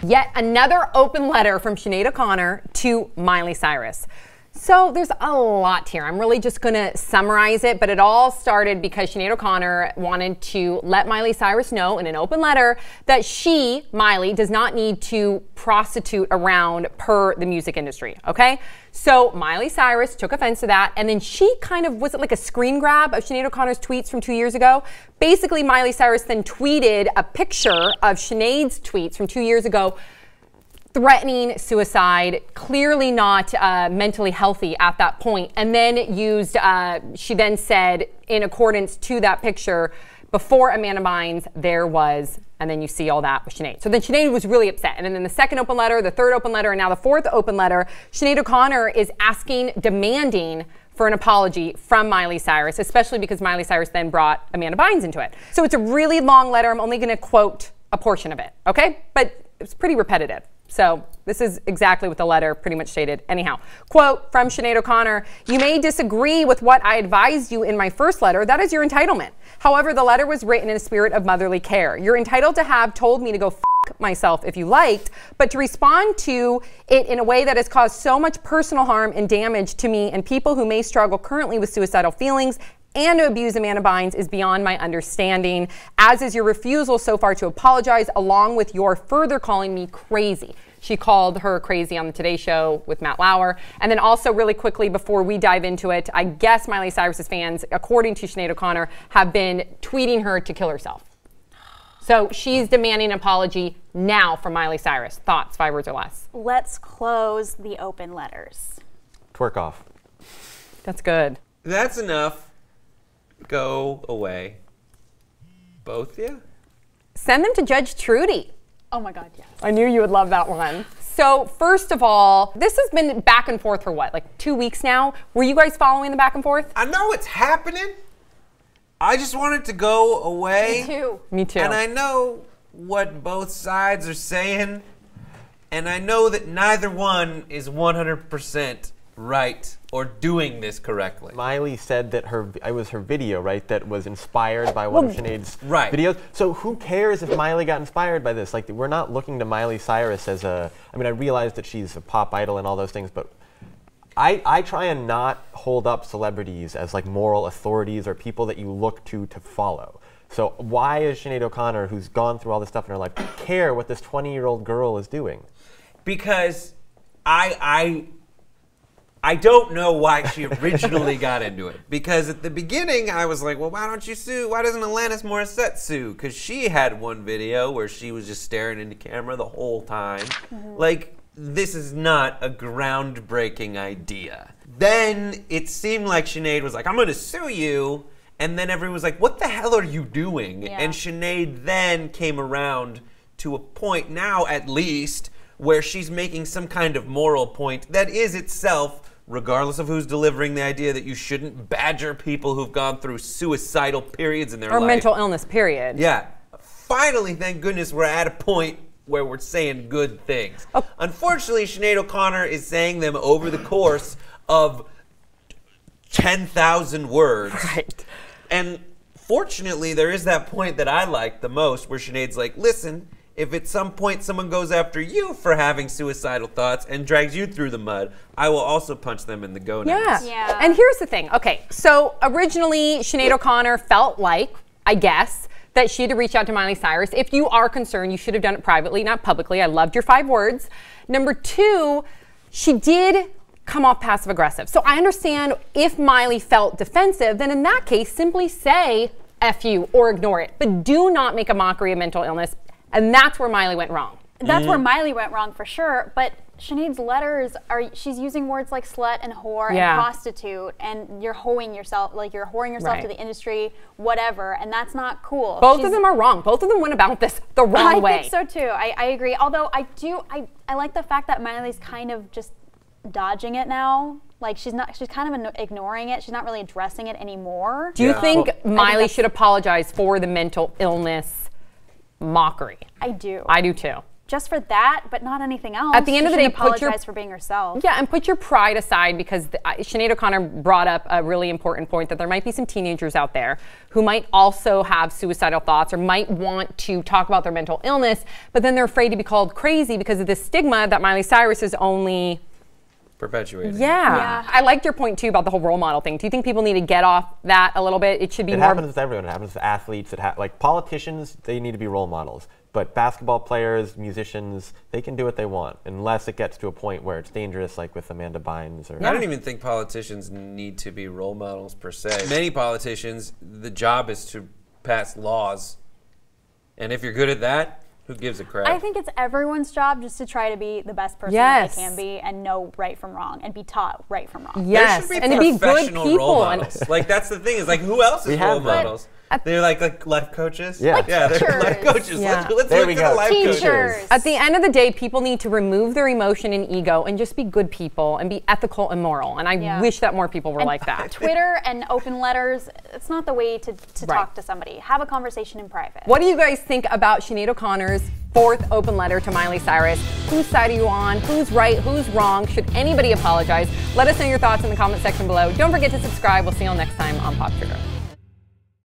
Yet another open letter from Sinead O'Connor to Miley Cyrus. So there's a lot here. I'm really just going to summarize it, but it all started because Sinead O'Connor wanted to let Miley Cyrus know in an open letter that she, Miley, does not need to prostitute around per the music industry, okay? So Miley Cyrus took offense to that, and then she kind of, was it like a screen grab of Sinead O'Connor's tweets from 2 years ago? Basically, Miley Cyrus then tweeted a picture of Sinead's tweets from 2 years ago, threatening suicide, clearly not mentally healthy at that point, and then used, she then said, in accordance to that picture, before Amanda Bynes, there was, and then you see all that with Sinead. So then Sinead was really upset. And then the second open letter, the third open letter, and now the fourth open letter, Sinead O'Connor is asking, demanding for an apology from Miley Cyrus, especially because Miley Cyrus then brought Amanda Bynes into it. So it's a really long letter. I'm only going to quote a portion of it, okay? But it's pretty repetitive. So this is exactly what the letter pretty much stated. Anyhow, quote from Sinead O'Connor, "You may disagree with what I advised you in my first letter. That is your entitlement. However, the letter was written in a spirit of motherly care. You're entitled to have told me to go f myself if you liked, but to respond to it in a way that has caused so much personal harm and damage to me and people who may struggle currently with suicidal feelings and to abuse Amanda Bynes is beyond my understanding, as is your refusal so far to apologize, along with your further calling me crazy." She called her crazy on the Today Show with Matt Lauer. And then also really quickly before we dive into it, I guess Miley Cyrus's fans, according to Sinead O'Connor, have been tweeting her to kill herself. So she's demanding an apology now from Miley Cyrus. Thoughts, 5 words or less? Let's close the open letters. Twerk off. That's good. That's enough. Go away. Both of you? Send them to Judge Trudy. Oh my God, yes. I knew you would love that one. So first of all, this has been back and forth for what, like 2 weeks now? Were you guys following the back and forth? I know it's happening. I just want it to go away. Me too. Me too. And I know what both sides are saying, and I know that neither one is 100% right or doing this correctly. Miley said that it was her video, right, that was inspired by one of Sinead's videos. So who cares if Miley got inspired by this? Like, we're not looking to Miley Cyrus as a, I mean, I realize that she's a pop idol and all those things, but I try and not hold up celebrities as like moral authorities or people that you look to follow. So why is Sinead O'Connor, who's gone through all this stuff in her life, care what this 20-year-old girl is doing? Because I don't know why she originally got into it. Because at the beginning, I was like, well, why don't you sue? Why doesn't Alanis Morissette sue? Because she had one video where she was just staring into camera the whole time. Like, this is not a groundbreaking idea. Then it seemed like Sinead was like, I'm going to sue you. And then everyone was like, what the hell are you doing? Yeah. And Sinead then came around to a point now, at least, where she's making some kind of moral point that is itself, regardless of who's delivering the idea that you shouldn't badger people who've gone through suicidal periods in their life. Or mental illness, period. Yeah. Finally, thank goodness, we're at a point where we're saying good things. Oh. Unfortunately, Sinead O'Connor is saying them over the course of 10,000 words. Right. And fortunately, there is that point that I like the most where Sinead's like, listen, if at some point someone goes after you for having suicidal thoughts and drags you through the mud, I will also punch them in the gonads. Yeah. And here's the thing. Okay, so originally Sinead O'Connor felt like, I guess, that she had to reach out to Miley Cyrus. If you are concerned, you should have done it privately, not publicly. I loved your 5 words. Number 2, she did come off passive aggressive. So I understand if Miley felt defensive, then in that case, simply say F you or ignore it. But do not make a mockery of mental illness. And that's where Miley went wrong. That's where Miley went wrong for sure. But Sinead's letters she's using words like slut and whore and prostitute, and you're hoeing yourself, like you're whoring yourself to the industry, whatever, and that's not cool. Both of them are wrong. Both of them went about this the wrong way. I think so too. I agree. Although I like the fact that Miley's kind of just dodging it now. Like she's kind of ignoring it. She's not really addressing it anymore. Do you think Miley should apologize for the mental illness mockery? I do. I do too. just for that, but not anything else. At the end of the day, apologize for being herself. Yeah, and put your pride aside, because Sinead O'Connor brought up a really important point, that there might be some teenagers out there who might also have suicidal thoughts or might want to talk about their mental illness, but then they're afraid to be called crazy because of this stigma that Miley Cyrus is only perpetuating. Yeah. I liked your point too about the whole role model thing. Do you think people need to get off that a little bit? It should be more. It happens with everyone. It happens with athletes. Like politicians, they need to be role models. But basketball players, musicians, they can do what they want unless it gets to a point where it's dangerous, like with Amanda Bynes. I don't even think politicians need to be role models per se. Many politicians, the job is to pass laws, and if you're good at that, who gives a crap? I think it's everyone's job just to try to be the best person that they can be and know right from wrong and be taught right from wrong. Yes, there should be professional role models. Like, that's the thing, is like, who else is role models? They're like life coaches? Yeah. They're life coaches. Yeah. Let's look at the life coaches. At the end of the day, people need to remove their emotion and ego and just be good people and be ethical and moral. And I wish that more people were like that. Twitter and open letters, it's not the way to talk to somebody. Have a conversation in private. What do you guys think about Sinead O'Connor's 4th open letter to Miley Cyrus? Whose side are you on? Who's right? Who's wrong? Should anybody apologize? Let us know your thoughts in the comment section below. Don't forget to subscribe. We'll see you all next time on Pop Sugar.